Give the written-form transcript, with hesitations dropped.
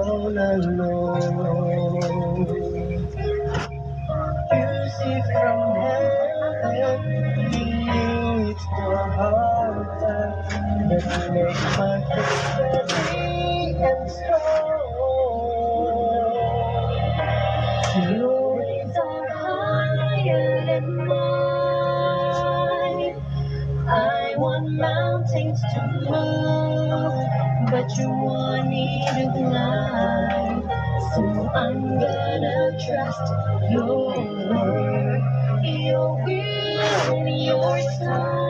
all alone. You see from heaven, it's the heart that makes my faith steady and strong. Your ways are higher than mine. I want mountains to move, but you want me to glide. So I'm gonna trust your word, your will, and your song.